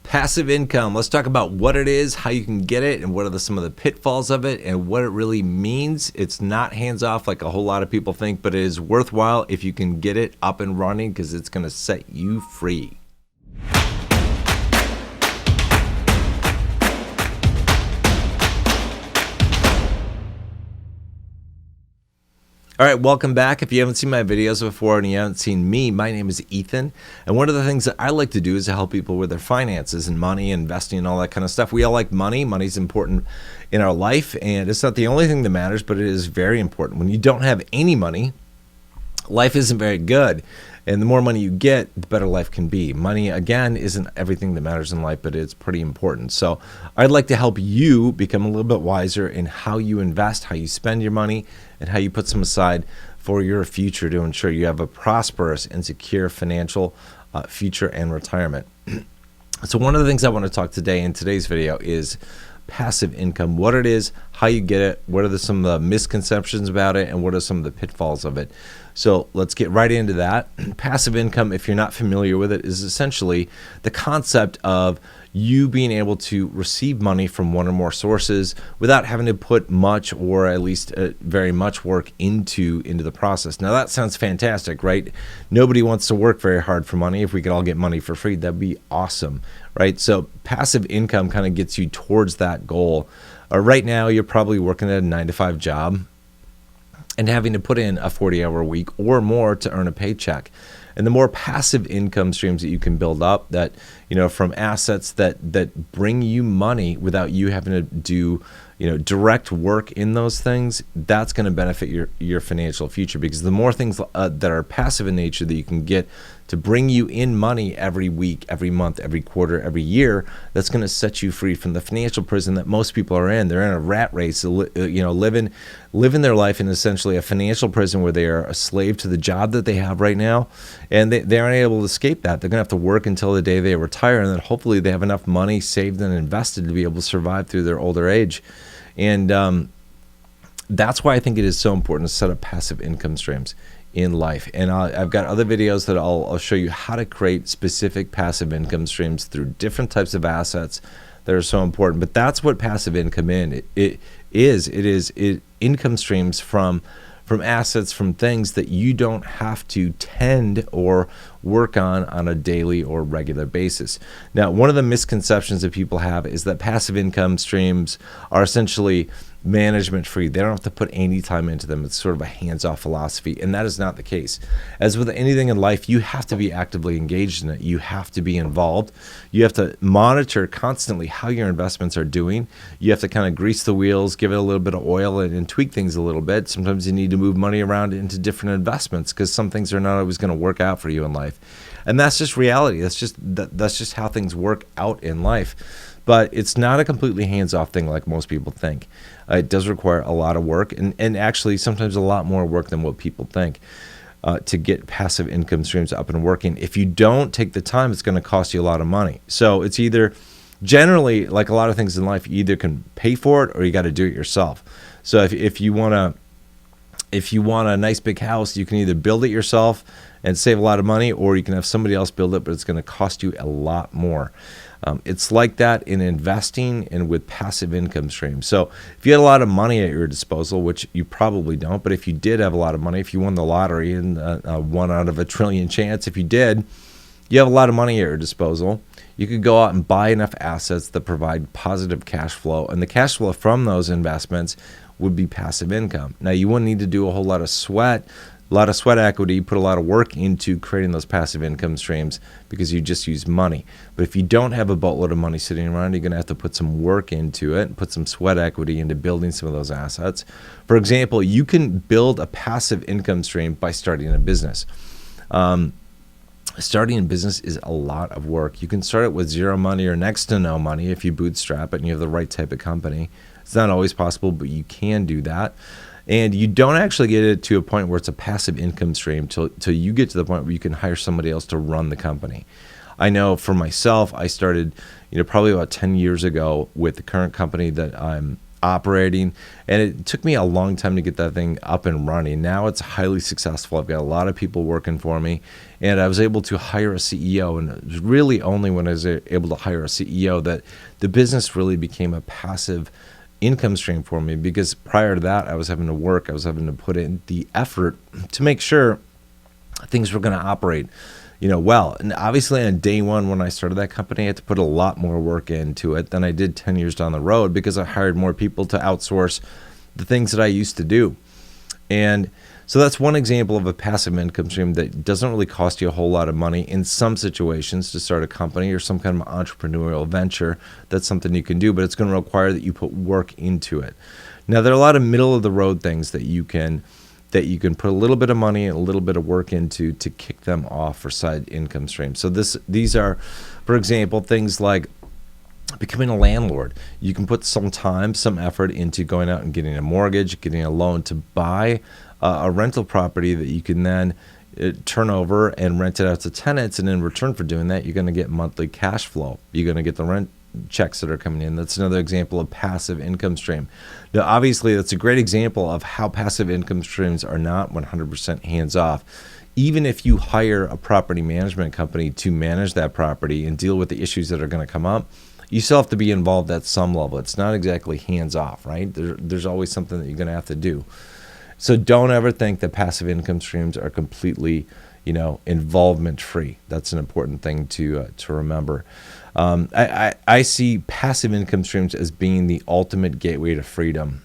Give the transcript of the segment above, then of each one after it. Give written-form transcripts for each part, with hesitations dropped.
Passive income. Let's talk about what it is, how you can get it, and what are some of the pitfalls of it, and what it really means. It's not hands-off like a whole lot of people think, but it is worthwhile if you can get it up and running because it's going to set you free. All right, welcome back. If you haven't seen my videos before and you haven't seen me, my name is Ethan. And one of the things that I like to do is to help people with their finances and money, investing, and all that kind of stuff. We all like money. Money's important in our life, and it's not the only thing that matters, but it is very important. When you don't have any money, life isn't very good. And the more money you get, the better life can be. Money, again, isn't everything that matters in life, but it's pretty important. So I'd like to help you become a little bit wiser in how you invest, how you spend your money, and how you put some aside for your future to ensure you have a prosperous and secure financial future and retirement. So one of the things I want to talk today in today's video is passive income, what it is, how you get it, what are some of the misconceptions about it, and what are some of the pitfalls of it. So let's get right into that. Passive income, if you're not familiar with it, is essentially the concept of you being able to receive money from one or more sources without having to put much or at least very much work into the process. Now that sounds fantastic, right? Nobody wants to work very hard for money. If we could all get money for free, that'd be awesome, right? So passive income kind of gets you towards that goal. Right now, you're probably working at a 9-to-5 job and having to put in a 40-hour week or more to earn a paycheck. And the more passive income streams that you can build up, that from assets that bring you money without you having to do direct work in those things, that's going to benefit your financial future, because the more things that are passive in nature that you can get to bring you in money every week, every month, every quarter, every year, that's going to set you free from the financial prison that most people are in. They're in a rat race, living their life in essentially a financial prison where they are a slave to the job that they have right now, and they aren't able to escape that. They're going to have to work until the day they retire, and then hopefully they have enough money saved and invested to be able to survive through their older age. And that's why I think it is so important to set up passive income streams in life. And I've got other videos that I'll show you how to create specific passive income streams through different types of assets that are so important. But that's what passive income is income streams from assets, from things that you don't have to tend or work on a daily or regular basis. Now, one of the misconceptions that people have is that passive income streams are essentially management free. They don't have to put any time into them. It's sort of a hands-off philosophy, and that is not the case. As with anything in life, you have to be actively engaged in it. You have to be involved. You have to monitor constantly how your investments are doing. You have to kind of grease the wheels, give it a little bit of oil, and tweak things a little bit. Sometimes you need to move money around into different investments because some things are not always going to work out for you in life. And that's just reality. That's just how things work out in life. But it's not a completely hands-off thing like most people think. It does require a lot of work, and actually sometimes a lot more work than what people think to get passive income streams up and working. If you don't take the time, it's going to cost you a lot of money. So it's either, generally, like a lot of things in life, you either can pay for it or you got to do it yourself. So if you want a nice big house, you can either build it yourself and save a lot of money, or you can have somebody else build it, but it's going to cost you a lot more. It's like that in investing and with passive income streams. So if you had a lot of money at your disposal, which you probably don't, but if you did have a lot of money, if you won the lottery and 1 out of a trillion chance, if you did, you have a lot of money at your disposal. You could go out and buy enough assets that provide positive cash flow, and the cash flow from those investments would be passive income. Now, you wouldn't need to do a whole lot of sweat equity, put a lot of work into creating those passive income streams because you just use money. But if you don't have a boatload of money sitting around, you're going to have to put some work into it and put some sweat equity into building some of those assets. For example, you can build a passive income stream by starting a business. Starting a business is a lot of work. You can start it with zero money or next to no money if you bootstrap it and you have the right type of company. It's not always possible, but you can do that. And you don't actually get it to a point where it's a passive income stream till you get to the point where you can hire somebody else to run the company. I know for myself, I started, probably about 10 years ago with the current company that I'm operating, and it took me a long time to get that thing up and running. Now it's highly successful. I've got a lot of people working for me, and I was able to hire a CEO, and it was really only when I was able to hire a CEO that the business really became a passive income stream for me, because prior to that, I was having to work. I was having to put in the effort to make sure things were going to operate, well. And obviously on day one, when I started that company, I had to put a lot more work into it than I did 10 years down the road, because I hired more people to outsource the things that I used to do. And so that's one example of a passive income stream that doesn't really cost you a whole lot of money in some situations to start a company or some kind of entrepreneurial venture. That's something you can do, but it's going to require that you put work into it. Now, there are a lot of middle of the road things that you can put a little bit of money and a little bit of work into to kick them off for side income streams. So these are, for example, things like becoming a landlord. You can put some time, some effort into going out and getting a mortgage, getting a loan to buy a rental property that you can then turn over and rent it out to tenants. And in return for doing that, you're going to get monthly cash flow. You're going to get the rent checks that are coming in. That's another example of passive income stream. Now, obviously, that's a great example of how passive income streams are not 100% hands off. Even if you hire a property management company to manage that property and deal with the issues that are going to come up, you still have to be involved at some level. It's not exactly hands off, right? There's always something that you're going to have to do. So don't ever think that passive income streams are completely, involvement free. That's an important thing to remember. I see passive income streams as being the ultimate gateway to freedom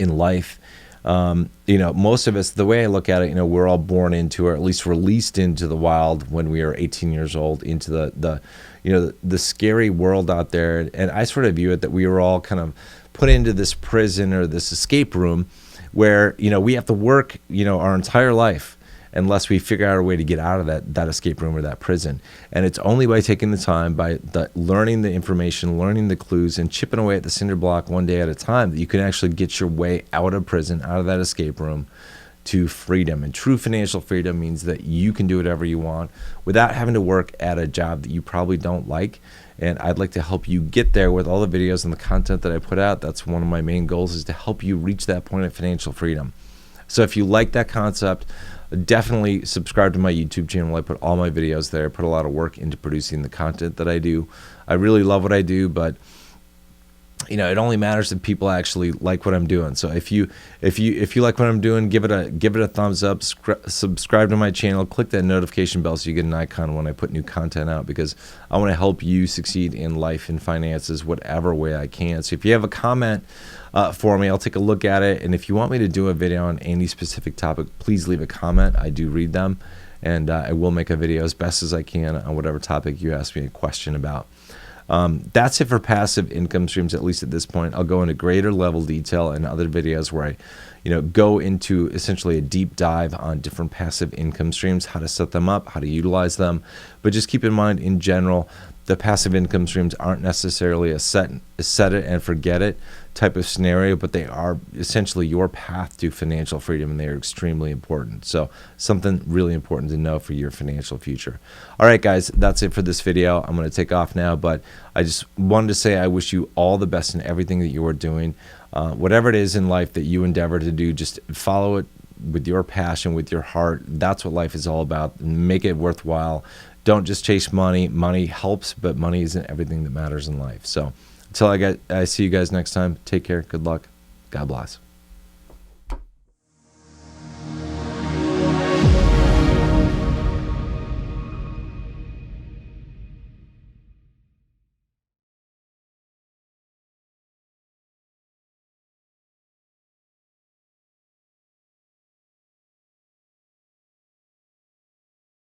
in life. Most of us, the way I look at it, we're all born into, or at least released into the wild when we are 18 years old, into the scary world out there. And I sort of view it that we were all kind of put into this prison or this escape room where, we have to work, our entire life unless we figure out a way to get out of that escape room or that prison. And it's only by taking the time, by learning the information, learning the clues, and chipping away at the cinder block one day at a time, that you can actually get your way out of prison, out of that escape room, to freedom. And true financial freedom means that you can do whatever you want without having to work at a job that you probably don't like. And I'd like to help you get there with all the videos and the content that I put out. That's one of my main goals, is to help you reach that point of financial freedom. So if you like that concept, definitely subscribe to my YouTube channel. I put all my videos there. I put a lot of work into producing the content that I do. I really love what I do, but it only matters if people actually like what I'm doing. So if you like what I'm doing, give it a thumbs up, subscribe to my channel, click that notification bell so you get an icon when I put new content out, because I want to help you succeed in life and finances whatever way I can. So if you have a comment for me, I'll take a look at it. And if you want me to do a video on any specific topic, please leave a comment. I do read them, and I will make a video as best as I can on whatever topic you ask me a question about. That's it for passive income streams, at least at this point. I'll go into greater level detail in other videos where I go into essentially a deep dive on different passive income streams, how to set them up, how to utilize them. But just keep in mind, in general, the passive income streams aren't necessarily a set it and forget it type of scenario, but they are essentially your path to financial freedom, and they are extremely important. So something really important to know for your financial future. All right, guys, that's it for this video. I'm going to take off now, but I just wanted to say I wish you all the best in everything that you are doing. Whatever it is in life that you endeavor to do, just follow it with your passion, with your heart. That's what life is all about. Make it worthwhile. Don't just chase money. Money helps, but money isn't everything that matters in life. So until I see you guys next time, take care. Good luck. God bless.